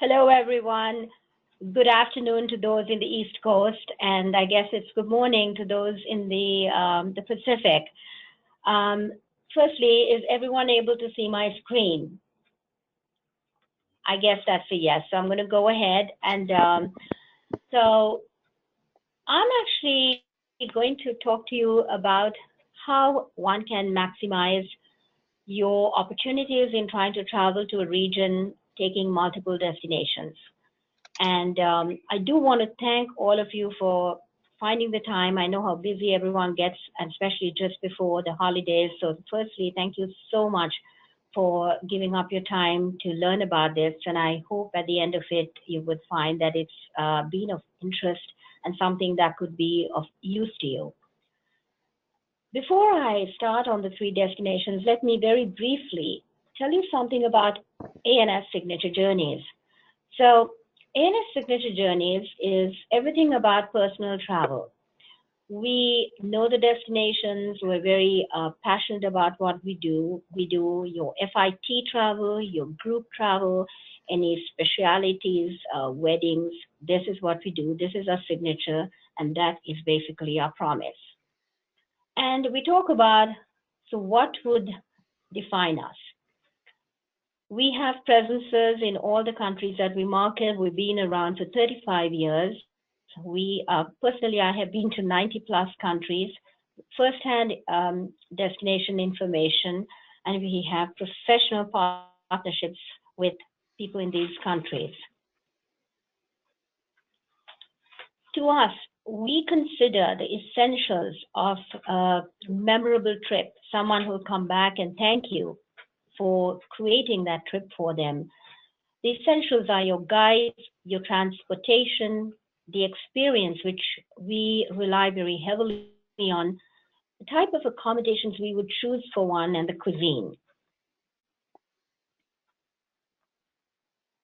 Hello, everyone. Good afternoon to those in the East Coast, and I guess it's good morning to those in the Pacific. Um, Firstly, is everyone able to see my screen? I guess that's a yes. So I'm going to go ahead and I'm actually going to talk to you about how one can maximize your opportunities in trying to travel to a region, taking multiple destinations. And I do want to thank all of you for finding the time. I know how busy everyone gets, and especially just before the holidays. So, firstly, thank you so much for giving up your time to learn about this. And I hope at the end of it, you would find that it's been of interest and something that could be of use to you. Before I start on the three destinations, let me very briefly tell you something about ANS Signature Journeys. So, ANS Signature Journeys is everything about personal travel. We know the destinations, we're very passionate about what we do. We do your FIT travel, your group travel, any specialities, weddings. This is what we do, this is our signature, and that is basically our promise. And we talk about so, what would define us? We have presences in all the countries that we market. We've been around for 35 years. Personally, I have been to 90 plus countries, firsthand destination information, and we have professional partnerships with people in these countries. To us, we consider the essentials of a memorable trip, someone who will come back and thank you for creating that trip for them. The essentials are your guides, your transportation, the experience, which we rely very heavily on, the type of accommodations we would choose for one, and the cuisine.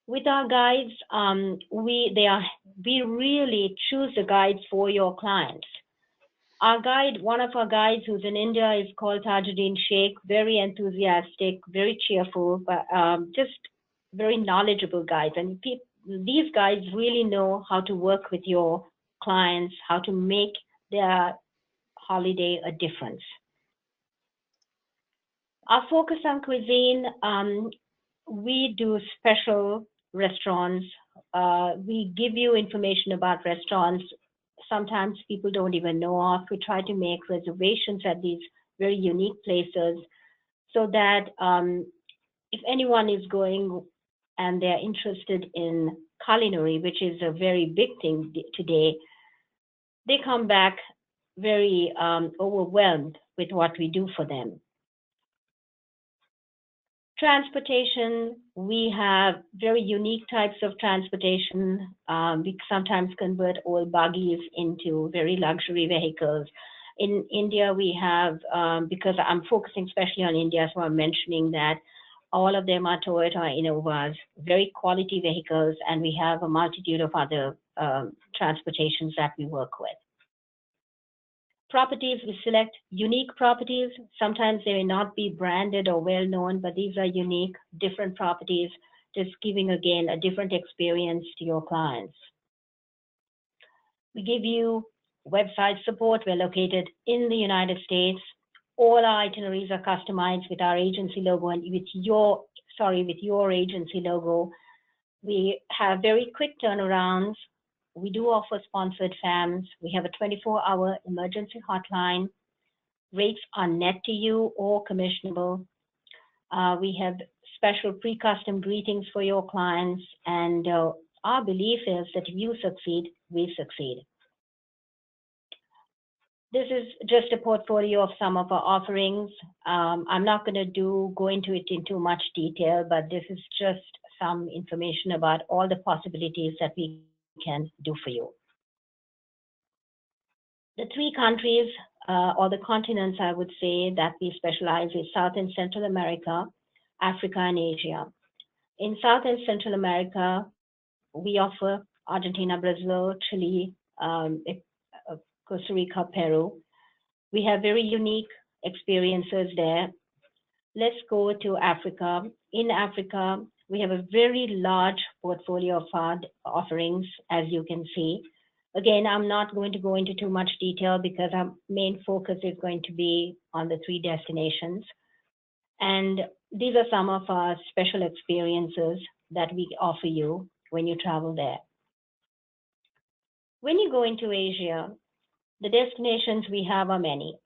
With our guides, we really choose the guides for your clients. Our guide, one of our guides who's in India, is called Tajuddin Sheikh, very enthusiastic, very cheerful, but just very knowledgeable guides. And these guides really know how to work with your clients, how to make their holiday a difference. Our focus on cuisine, we do special restaurants. We give you information about restaurants. Sometimes people don't even know of. We try to make reservations at these very unique places so that if anyone is going and they're interested in culinary, which is a very big thing today, they come back very overwhelmed with what we do for them. Transportation, we have very unique types of transportation. We sometimes convert old buggies into very luxury vehicles. In India, we have, because I'm focusing especially on India, so I'm mentioning that all of them are Toyota Innovas, very quality vehicles, and we have a multitude of other transportations that we work with. Properties, we select unique properties. Sometimes they may not be branded or well known, but these are unique, different properties, just giving again a different experience to your clients. We give you website support. We're located in the United States. All our itineraries are customized with our agency logo and with your agency logo. We have very quick turnarounds. We do offer sponsored FAMs. We have a 24-hour emergency hotline. Rates are net to you or commissionable. We have special pre-custom greetings for your clients, and our belief is that if you succeed, we succeed. This is just a portfolio of some of our offerings. I'm not going to go into it in too much detail, but this is just some information about all the possibilities that we can do for you. The three countries or the continents, I would say, that we specialize is South and Central America, Africa, and Asia. In South and Central America, we offer Argentina, Brazil, Chile, Costa Rica, Peru. We have very unique experiences there. Let's go to Africa. In Africa, we have a very large portfolio of our offerings, as you can see. Again, I'm not going to go into too much detail because our main focus is going to be on the three destinations. And these are some of our special experiences that we offer you when you travel there. When you go into Asia, the destinations we have are many.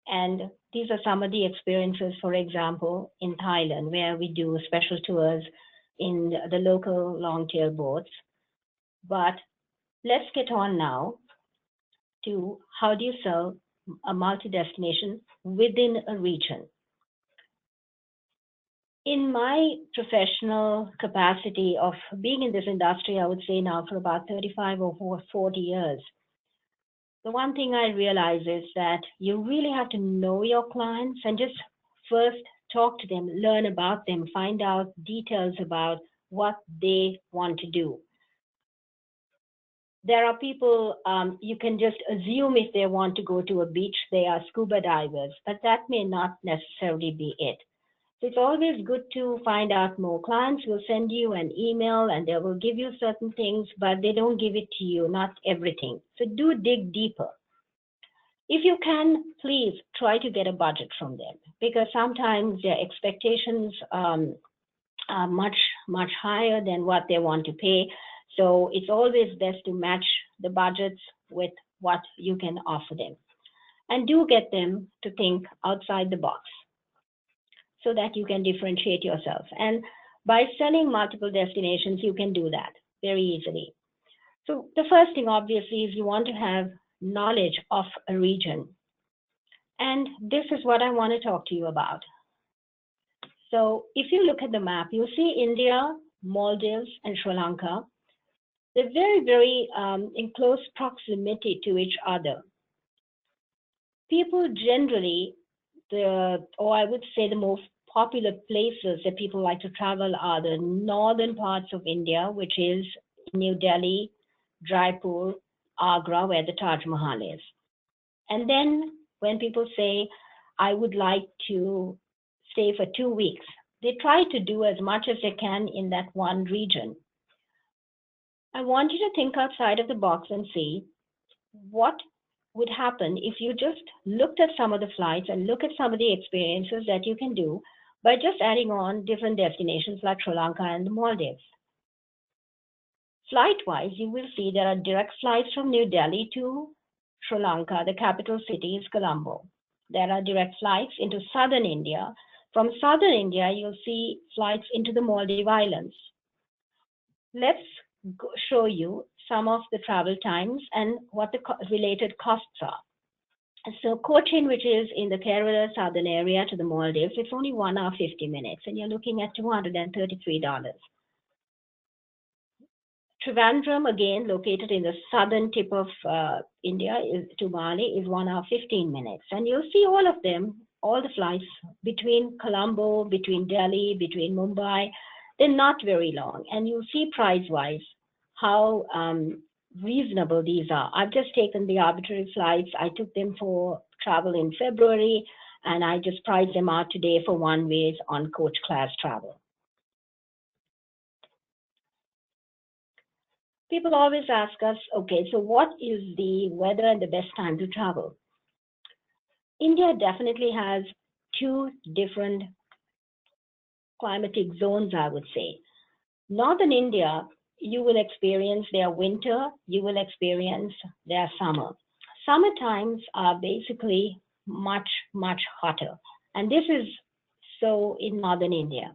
And these are some of the experiences, for example, in Thailand, where we do special tours in the local long tail boats. But let's get on now to how do you sell a multi destination within a region. In my professional capacity of being in this industry, I would say now for about 35 or 40 years, the one thing I realize is that you really have to know your clients and just first talk to them, learn about them, find out details about what they want to do. There are people, you can just assume if they want to go to a beach, they are scuba divers, but that may not necessarily be it. So it's always good to find out more. Clients will send you an email and they will give you certain things, but they don't give it to you, not everything. So do dig deeper. If you can, please try to get a budget from them because sometimes their expectations are much higher than what they want to pay. So it's always best to match the budgets with what you can offer them. And do get them to think outside the box so that you can differentiate yourself. And by selling multiple destinations, you can do that very easily. So the first thing, obviously, is you want to have knowledge of a region. And this is what I want to talk to you about. So if you look at the map, you'll see India, Maldives, and Sri Lanka. They're very in close proximity to each other. People generally, or I would say the most popular places that people like to travel are the northern parts of India, which is New Delhi, Jaipur, Agra, where the Taj Mahal is. And then when people say, I would like to stay for 2 weeks, they try to do as much as they can in that one region. I want you to think outside of the box and see what would happen if you just looked at some of the flights and look at some of the experiences that you can do by just adding on different destinations like Sri Lanka and the Maldives. Flight-wise, you will see there are direct flights from New Delhi to Sri Lanka. The capital city is Colombo. There are direct flights into southern India. From southern India, you'll see flights into the Maldive Islands. Let's show you some of the travel times and what the related costs are. So Cochin, which is in the Kerala southern area to the Maldives, it's only 1 hour 50 minutes, and you're looking at $233. Trivandrum, again located in the southern tip of India to Bali, is 1 hour 15 minutes, and you'll see all of them, all the flights between Colombo, between Delhi, between Mumbai. They're not very long, and you'll see price-wise how reasonable these are. I've just taken the arbitrary flights. I took them for travel in February, and I just priced them out today for one ways on coach class travel. People always ask us, okay, so what is the weather and the best time to travel? India definitely has two different climatic zones, I would say. Northern India, you will experience their winter, you will experience their summer. Summer times are basically much hotter. And this is so in northern India.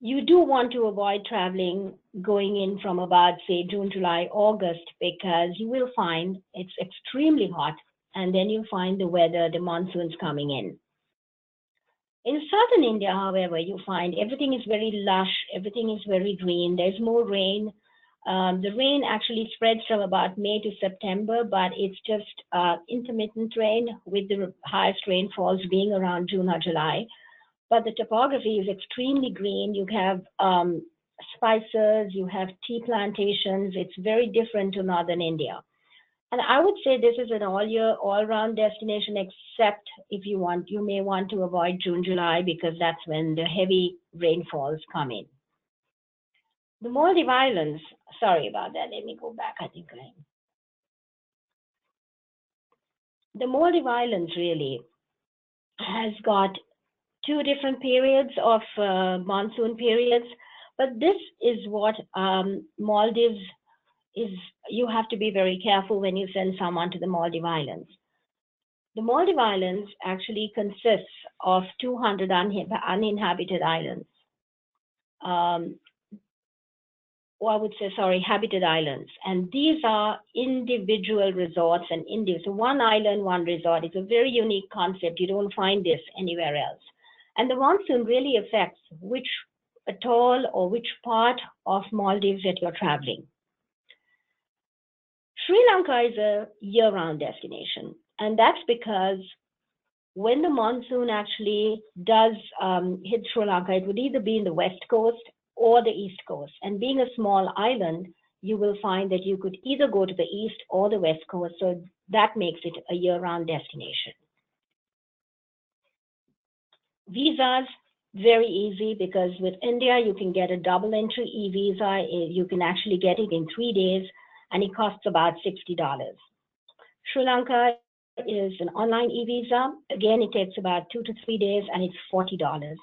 You do want to avoid traveling going in from about, say, June, July, August, because you will find it's extremely hot, and then you find the weather, the monsoons coming in. In southern India, however, you find everything is very lush, everything is very green, there's more rain. The rain actually spreads from about May to September, but it's just intermittent rain, with the highest rainfalls being around June or July. But the topography is extremely green. You have spices, you have tea plantations. It's very different to northern India. And I would say this is an all year, all round destination, except if you want, you may want to avoid June, July, because that's when the heavy rainfalls come in. The Maldive Islands, sorry about that, let me go back. The Maldive Islands really has got two different periods of monsoon periods, but this is what Maldives is. You have to be very careful when you send someone to the Maldive Islands. The Maldive Islands actually consists of 200 uninhabited islands. Um, or I would say, sorry, habited islands. And these are individual resorts and so one island, one resort. It's a very unique concept. You don't find this anywhere else. And the monsoon really affects which atoll or which part of Maldives that you're traveling. Sri Lanka is a year-round destination, and that's because when the monsoon actually does hit Sri Lanka, it would either be in the west coast or the east coast. And being a small island, you will find that you could either go to the east or the west coast. So that makes it a year-round destination. Visas, very easy because with India, you can get a double entry e-visa. You can actually get it in 3 days and it costs about $60. Sri Lanka is an online e-visa. Again, it takes about 2 to 3 days and it's $40.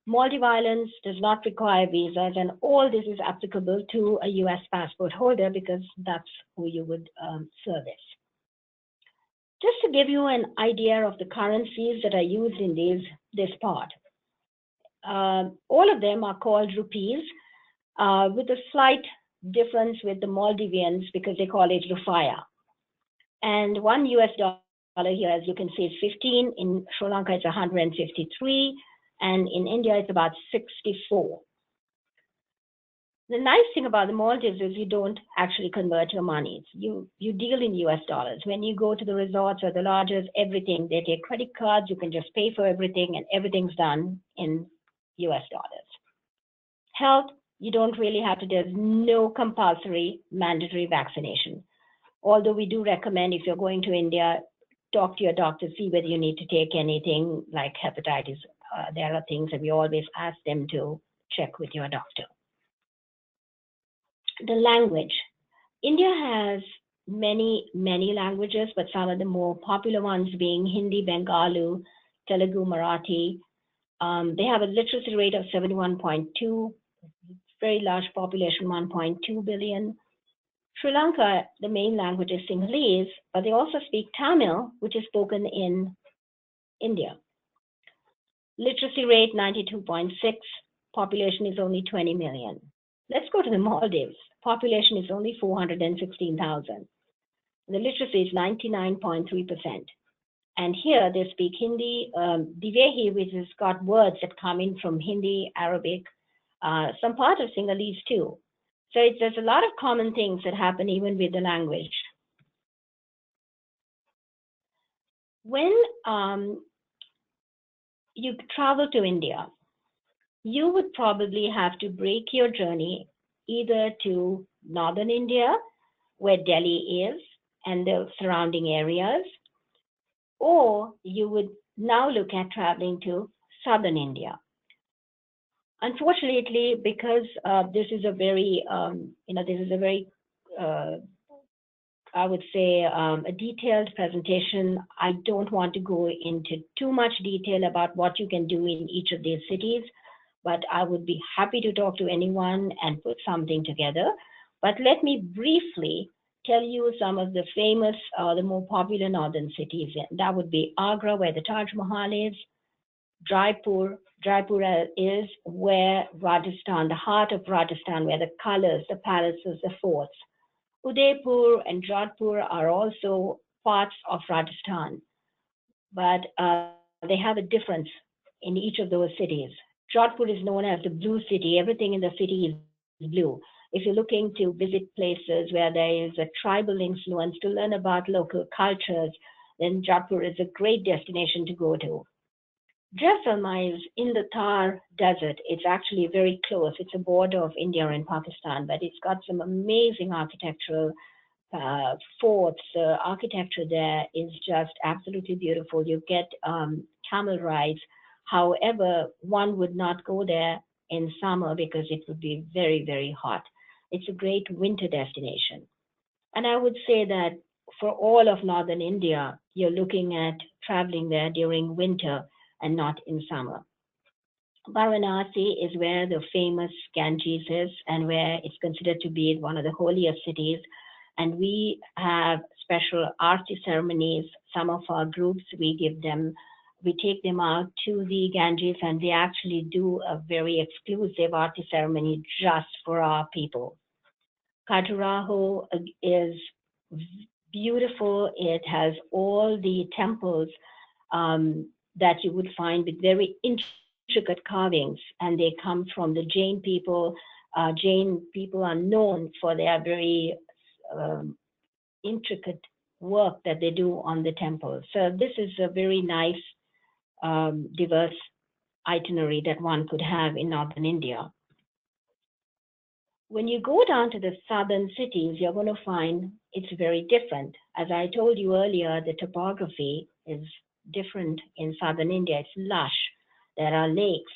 Maldive Islands does not require visas, and all this is applicable to a US passport holder because that's who you would service. Just to give you an idea of the currencies that are used in this part, all of them are called rupees, with a slight difference with the Maldivians because they call it rufiya. And one US dollar here, as you can see, is 15. In Sri Lanka, it's 153. And in India, it's about 64. The nice thing about the Maldives is you don't actually convert your money. You deal in US dollars. When you go to the resorts or the lodges, everything, they take credit cards. You can just pay for everything, and everything's done in US dollars. Health, you don't really have to, there's no compulsory mandatory vaccination. Although we do recommend if you're going to India, talk to your doctor, see whether you need to take anything like hepatitis. There are things that we always ask them to check with your doctor. The language. India has many languages, but some of the more popular ones being Hindi, Bengali, Telugu, Marathi. They have a literacy rate of 71.2, very large population, 1.2 billion. Sri Lanka, the main language is Sinhalese, but they also speak Tamil, which is spoken in India. Literacy rate 92.6, population is only 20 million. Let's go to the Maldives. Population is only 416,000. The literacy is 99.3%. And here they speak Hindi, Divehi, which has got words that come in from Hindi, Arabic, some part of Sinhalese too. So there's a lot of common things that happen even with the language. When you travel to India, you would probably have to break your journey either to northern India, where Delhi is, and the surrounding areas, or you would now look at traveling to southern India. Unfortunately, because this is a very, uh, I would say, a detailed presentation. I don't want to go into too much detail about what you can do in each of these cities, but I would be happy to talk to anyone and put something together. But let me briefly tell you some of the famous, the more popular northern cities. That would be Agra, where the Taj Mahal is, Jaipur. Jaipur is where Rajasthan, the heart of Rajasthan, where the colors, the palaces, the forts. Udaipur and Jodhpur are also parts of Rajasthan, but they have a difference in each of those cities. Jodhpur is known as the blue city. Everything in the city is blue. If you're looking to visit places where there is a tribal influence to learn about local cultures, then Jodhpur is a great destination to go to. Jaisalmer is in the Thar Desert. It's actually very close. It's a border of India and Pakistan, but it's got some amazing architectural forts. The architecture there is just absolutely beautiful. You get camel rides. However, one would not go there in summer because it would be very, very hot. It's a great winter destination. And I would say that for all of northern India, you're looking at traveling there during winter and not in summer. Varanasi is where the famous Ganges is and where it's considered to be one of the holiest cities. And we have special arti ceremonies. Some of our groups, we take them out to the Ganges and we actually do a very exclusive arti ceremony just for our people. Khajuraho is beautiful. It has all the temples that you would find with very intricate carvings, and they come from the Jain people. Jain people are known for their very um, intricate work that they do on the temples. So this is a very nice, diverse itinerary that one could have in northern India. When you go down to the southern cities, you're going to find it's very different. As I told you earlier, the topography is different in southern India. It's lush. There are lakes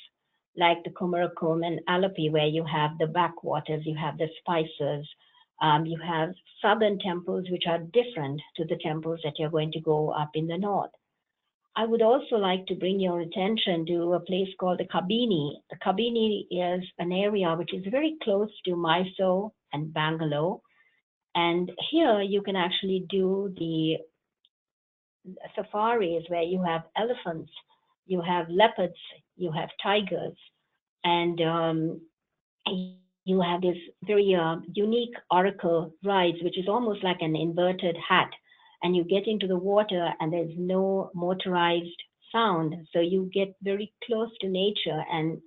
like the Kumarakom and Alapi, where you have the backwaters, you have the spices, you have southern temples which are different to the temples that you're going to go up in the north. I would also like to bring your attention to a place called the Kabini. The Kabini is an area which is very close to Mysore and Bangalore. And here you can actually do the safaris where you have elephants, you have leopards, you have tigers, and you have this very unique oracle rides, which is almost like an inverted hat. And you get into the water, and there's no motorized sound, so you get very close to nature and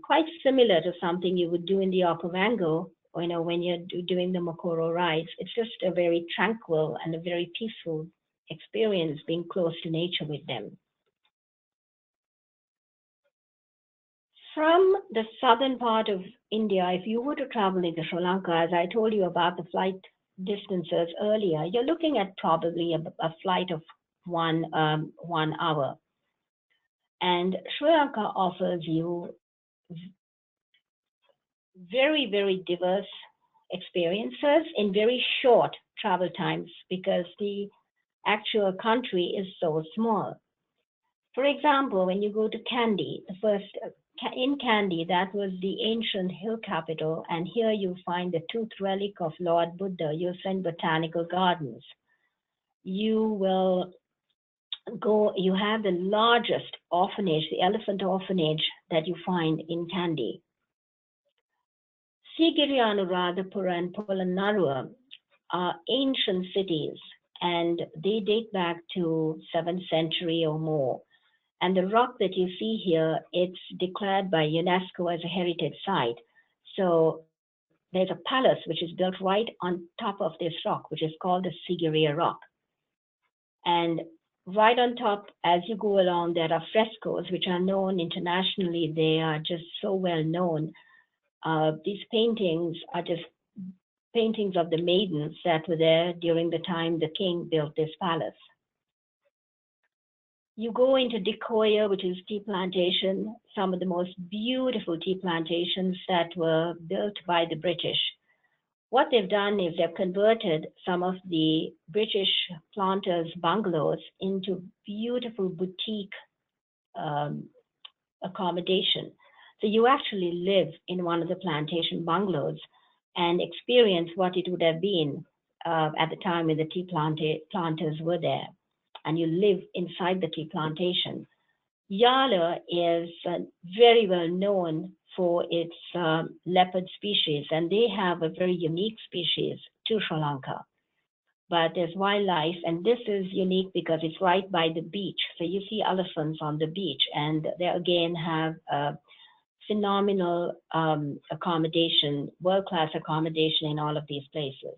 quite similar to something you would do in the Okavango. When you're doing the Makoro rides, it's just a very tranquil and a very peaceful experience being close to nature with them. From the southern part of India, if you were to travel into Sri Lanka, as I told you about the flight distances earlier, you're looking at probably a flight of 1 hour. And Sri Lanka offers you very, very diverse experiences in very short travel times because the actual country is so small. For example, when you go to Kandy, the first in Kandy, that was the ancient hill capital, and here you find the tooth relic of Lord Buddha. You'll find botanical gardens. You will go. You have the largest orphanage, the elephant orphanage that you find in Kandy. Sigiri, Anuradhapura, and Polonnaruwa are ancient cities, and they date back to 7th century or more. And the rock that you see here, it's declared by UNESCO as a heritage site. So there's a palace which is built right on top of this rock, which is called the Sigiriya Rock. And right on top, as you go along, there are frescoes which are known internationally. They are just so well known. These paintings are just paintings of the maidens that were there during the time the king built this palace. You go into Decoya, which is tea plantation, some of the most beautiful tea plantations that were built by the British. What they've done is they've converted some of the British planters' bungalows into beautiful boutique um, accommodation. So you actually live in one of the plantation bungalows and experience what it would have been at the time when the planters were there. And you live inside the tea plantation. Yala is very well known for its leopard species, and they have a very unique species to Sri Lanka. But there's wildlife, and this is unique because it's right by the beach. So you see elephants on the beach, and they again have phenomenal accommodation, world-class accommodation in all of these places.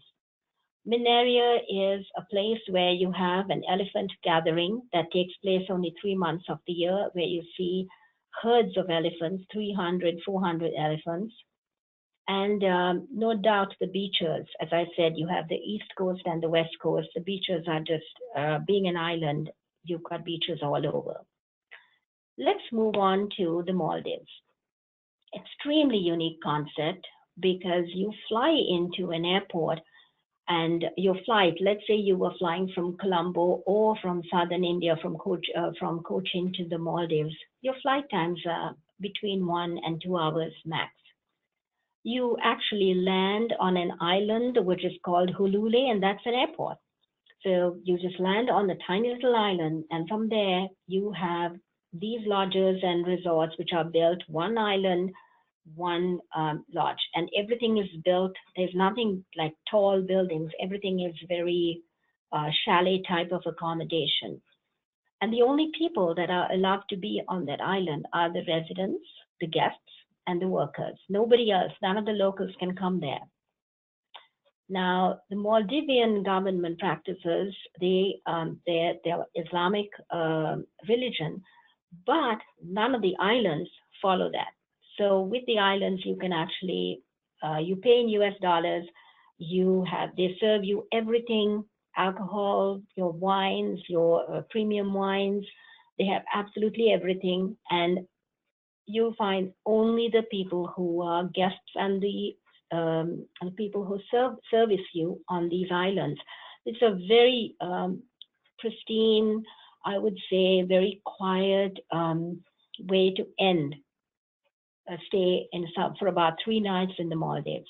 Minaria is a place where you have an elephant gathering that takes place only 3 months of the year, where you see herds of elephants, 300, 400 elephants. And no doubt the beaches, as I said, you have the East Coast and the West Coast. The beaches are just, being an island, you've got beaches all over. Let's move on to the Maldives. Extremely unique concept because you fly into an airport and your flight, let's say you were flying from Colombo or from southern India, from Cochin to the Maldives, your flight times are between 1 and 2 hours max. You actually land on an island which is called Hulule, and that's an airport. So you just land on a tiny little island, and from there you have these lodges and resorts which are built one island, one lodge, and everything is built. There's nothing like tall buildings. Everything is very chalet type of accommodation. And the only people that are allowed to be on that island are the residents, the guests, and the workers. Nobody else, none of the locals can come there. Now, the Maldivian government practices their Islamic religion, but none of the islands follow that. So with the islands, you can actually you pay in US dollars. They serve you everything: alcohol, your wines, your premium wines. They have absolutely everything, and you'll find only the people who are guests and the people who service you on these islands. It's a very pristine, I would say, very quiet way to end a stay for about 3 nights in the Maldives.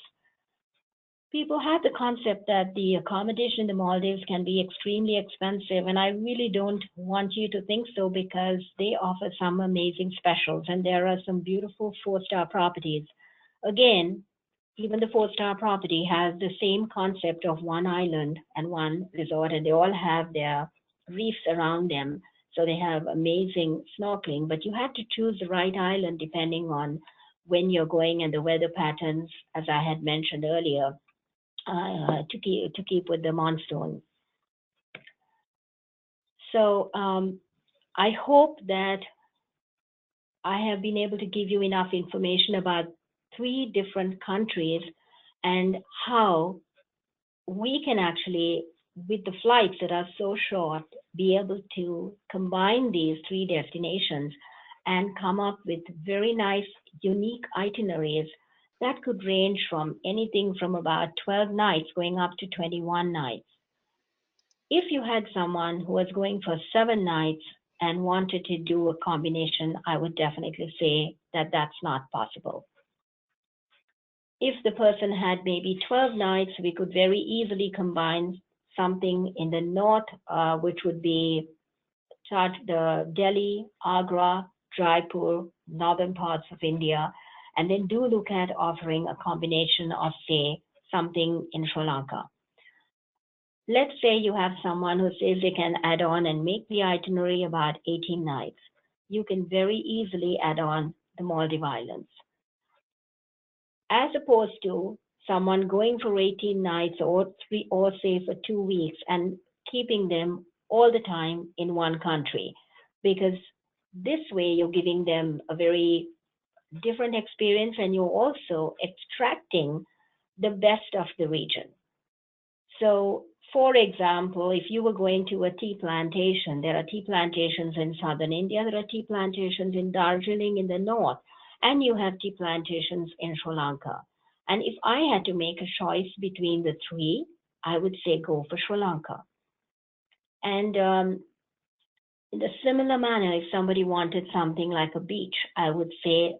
People have the concept that the accommodation in the Maldives can be extremely expensive, and I really don't want you to think so because they offer some amazing specials, and there are some beautiful four-star properties. Again, even the four-star property has the same concept of one island and one resort, and they all have their reefs around them. So they have amazing snorkeling, but you have to choose the right island depending on when you're going and the weather patterns, as I had mentioned earlier, to keep with the monsoon. So I hope that I have been able to give you enough information about 3 different countries and how we can actually, with the flights that are so short, be able to combine these 3 destinations and come up with very nice, unique itineraries that could range from anything from about 12 nights going up to 21 nights. If you had someone who was going for 7 nights and wanted to do a combination, I would definitely say that that's not possible. If the person had maybe 12 nights, we could very easily combine something in the north, which would be the Delhi, Agra, Jaipur, northern parts of India, and then do look at offering a combination of, say, something in Sri Lanka. Let's say you have someone who says they can add on and make the itinerary about 18 nights. You can very easily add on the Maldive Islands, as opposed to someone going for 18 nights or say for 2 weeks and keeping them all the time in one country, because this way you're giving them a very different experience and you're also extracting the best of the region. So, for example, if you were going to a tea plantation, there are tea plantations in southern India, there are tea plantations in Darjeeling in the north, and you have tea plantations in Sri Lanka. And if I had to make a choice between the 3, I would say go for Sri Lanka. And in a similar manner, if somebody wanted something like a beach, I would say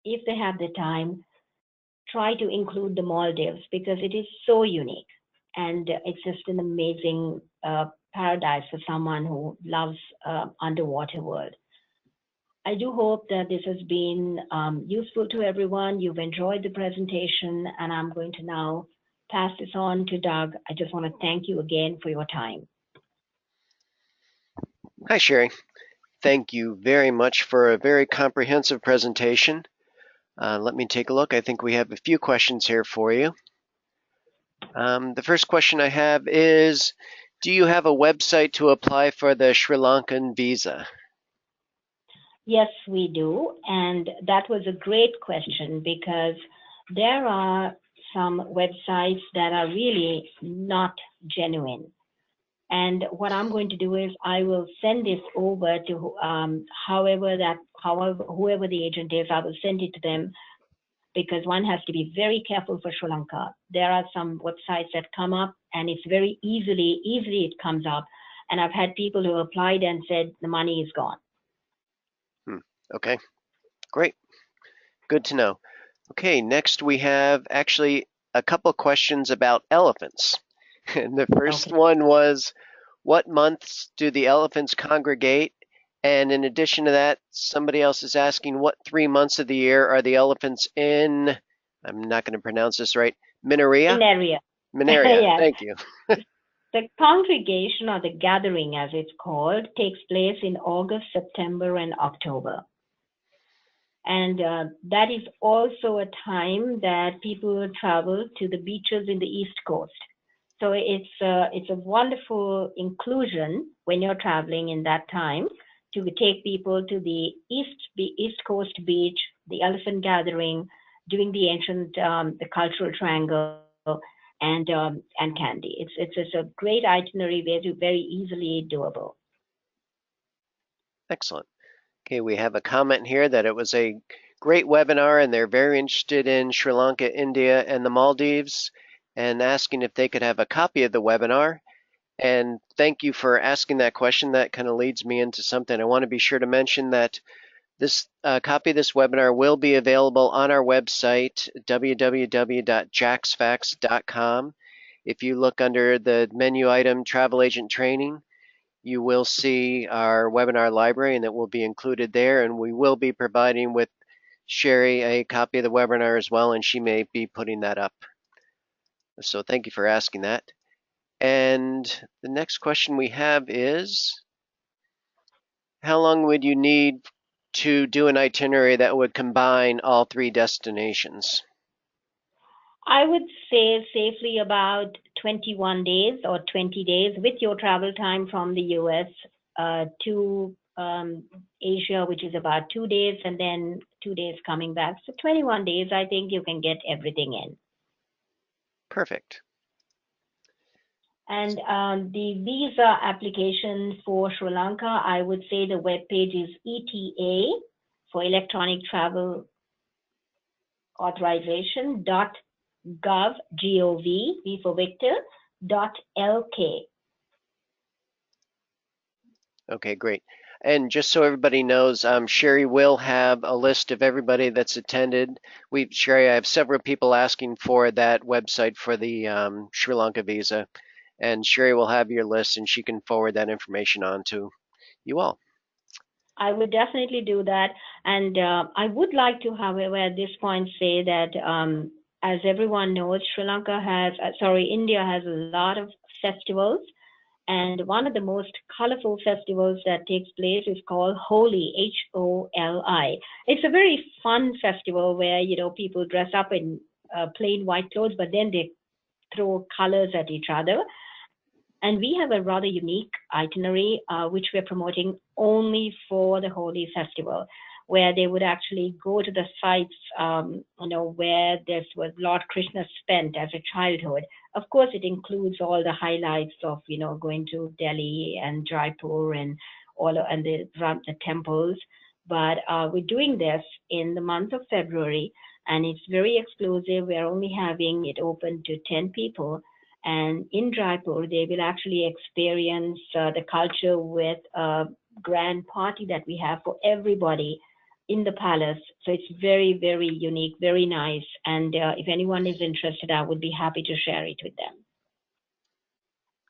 if they have the time, try to include the Maldives because it is so unique and it's just an amazing paradise for someone who loves underwater world. I do hope that this has been useful to everyone. You've enjoyed the presentation, and I'm going to now pass this on to Doug. I just want to thank you again for your time. Hi, Sherry. Thank you very much for a very comprehensive presentation. Let me take a look. I think we have a few questions here for you. The first question I have is, do you have a website to apply for the Sri Lankan visa? Yes, we do. And that was a great question because there are some websites that are really not genuine. And what I'm going to do is I will send this over to however whoever the agent is, I will send it to them because one has to be very careful for Sri Lanka. There are some websites that come up and it's very easily it comes up. And I've had people who applied and said the money is gone. Okay, great. Good to know. Okay, next we have actually a couple questions about elephants. And the first Okay. one was, what months do the elephants congregate? And in addition to that, somebody else is asking, what 3 months of the year are the elephants in? I'm not going to pronounce this right. Minaria? Area. Minaria, Yes. thank you. The congregation or the gathering, as it's called, takes place in August, September, and October. And that is also a time that people travel to the beaches in the East Coast. So it's a wonderful inclusion when you're traveling in that time to take people to the East Coast beach, the elephant gathering, doing the ancient the cultural triangle, and candy. It's a great itinerary, very easily doable. Excellent. Okay, we have a comment here that it was a great webinar and they're very interested in Sri Lanka, India, and the Maldives, and asking if they could have a copy of the webinar. And thank you for asking that question. That kind of leads me into something. I want to be sure to mention that this copy of this webinar will be available on our website, www.jaxfax.com. If you look under the menu item Travel Agent Training, you will see our webinar library and it will be included there. And we will be providing with Sherry a copy of the webinar as well, and she may be putting that up. So thank you for asking that. And the next question we have is, how long would you need to do an itinerary that would combine all three destinations? I would say safely about 21 days or 20 days with your travel time from the US to Asia, which is about 2 days, and then 2 days coming back. So 21 days, I think you can get everything in. Perfect. And the visa application for Sri Lanka, I would say the web page is ETA for Electronic Travel Authorization .gov, G-O-V, V for Victor, .lk. Okay, great. And just so everybody knows, Sherry will have a list of everybody that's attended. Sherry, I have several people asking for that website for the Sri Lanka visa, and Sherry will have your list, and she can forward that information on to you all. I would definitely do that. And I would like to, however, at this point say that as everyone knows, India has a lot of festivals. And one of the most colorful festivals that takes place is called Holi, Holi. It's a very fun festival where, people dress up in plain white clothes, but then they throw colors at each other. And we have a rather unique itinerary, which we're promoting only for the Holi festival, where they would actually go to the sites, where this was Lord Krishna spent as a childhood. Of course, it includes all the highlights of, going to Delhi and Jaipur and the temples. But we're doing this in the month of February, and it's very exclusive. We're only having it open to 10 people. And in Jaipur, they will actually experience the culture with a grand party that we have for everybody in the palace. So it's very, very unique, very nice. And if anyone is interested, I would be happy to share it with them.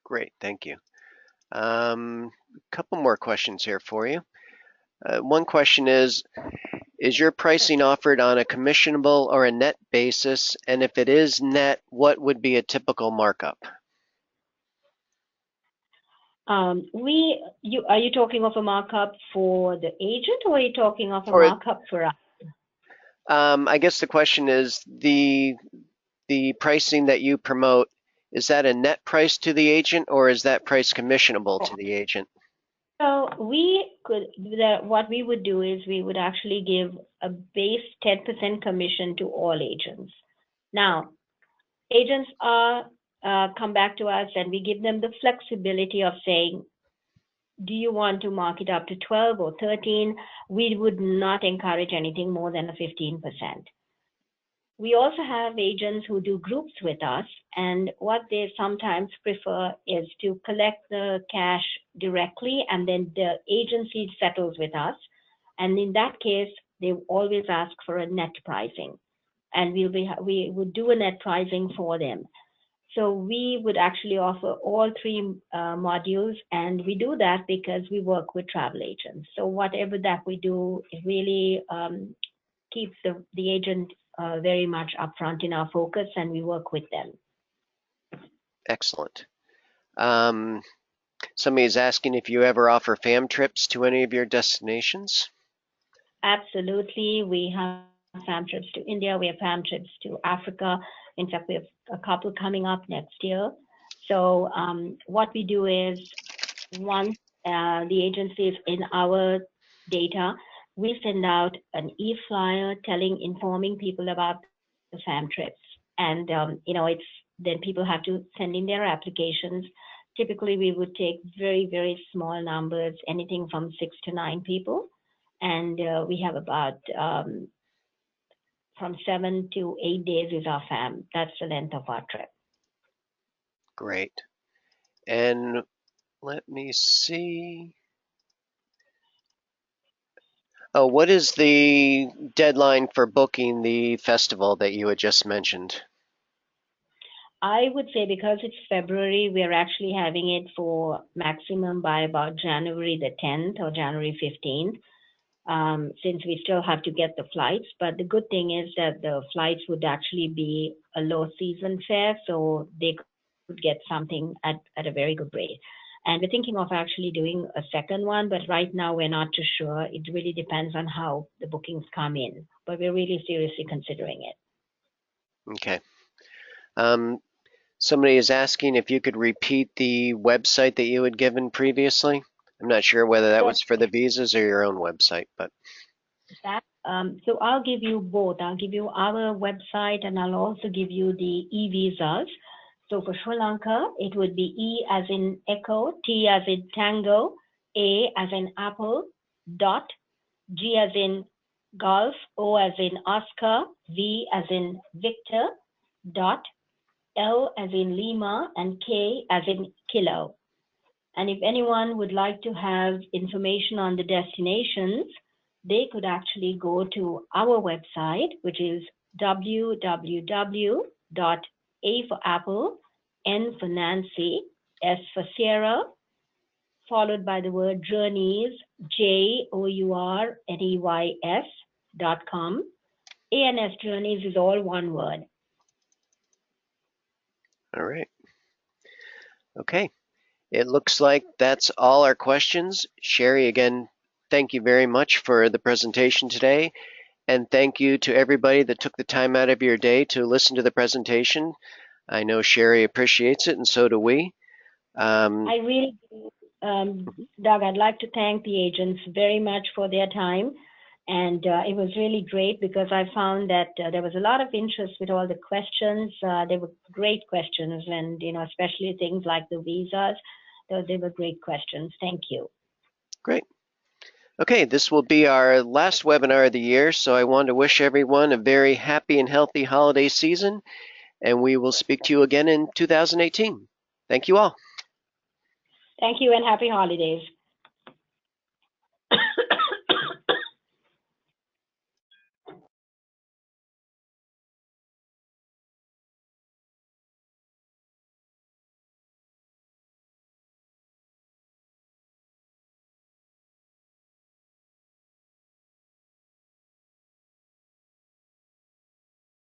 Great, thank you. A couple more questions here for you. One question is your pricing offered on a commissionable or a net basis? And if it is net, what would be a typical markup? Are you talking of a markup for the agent, or are you talking of a For markup for us? I guess the question is the pricing that you promote, is that a net price to the agent or is that price commissionable to the agent? So what we would do is we would actually give a base 10% commission to all agents. Now, agents are come back to us and we give them the flexibility of saying, do you want to mark it up to 12 or 13? We would not encourage anything more than a 15%. We also have agents who do groups with us, and what they sometimes prefer is to collect the cash directly and then the agency settles with us. And in that case, they always ask for a net pricing, and we would do a net pricing for them. So we would actually offer all three modules, and we do that because we work with travel agents. So whatever that we do, it really keeps the agent very much upfront in our focus, and we work with them. Excellent. Somebody is asking if you ever offer fam trips to any of your destinations. Absolutely. We have fam trips to India, we have fam trips to Africa. In fact, we have a couple coming up next year. So what we do is once the agency is in our data, we send out an e-flyer informing people about the fam trips. And, it's then people have to send in their applications. Typically, we would take very, very small numbers, anything from 6 to 9 people. And we have about from 7 to 8 days is our fam. That's the length of our trip. Great. And let me see. Oh, what is the deadline for booking the festival that you had just mentioned? I would say because it's February, we're actually having it for maximum by about January the 10th or January 15th, since we still have to get the flights. But the good thing is that the flights would actually be a low season fare, so they could get something at a very good rate. And we're thinking of actually doing a second one, but right now we're not too sure. It really depends on how the bookings come in, but we're really seriously considering it. Okay. Um, Somebody is asking if you could repeat the website that you had given previously. I'm not sure whether that was for the visas or your own website, but So I'll give you both. I'll give you our website and I'll also give you the e-visas. So for Sri Lanka, it would be E as in Echo, T as in Tango, A as in Apple, dot, G as in Golf, O as in Oscar, V as in Victor, dot, L as in Lima, and K as in Kilo. And if anyone would like to have information on the destinations, they could actually go to our website, which is www.a for Apple, N for Nancy, S for Sierra, followed by the word journeys, journeys.com. ANS Journeys is all one word. all right. Okay. It looks like that's all our questions. Sherry, again, thank you very much for the presentation today. And thank you to everybody that took the time out of your day to listen to the presentation. I know Sherry appreciates it, and so do we. I really do, Doug. I'd like to thank the agents very much for their time. And it was really great because I found that there was a lot of interest with all the questions. They were great questions, and especially things like the visas. They were great questions. Thank you. Great. Okay, this will be our last webinar of the year, so I want to wish everyone a very happy and healthy holiday season, and we will speak to you again in 2018. Thank you all. Thank you and happy holidays.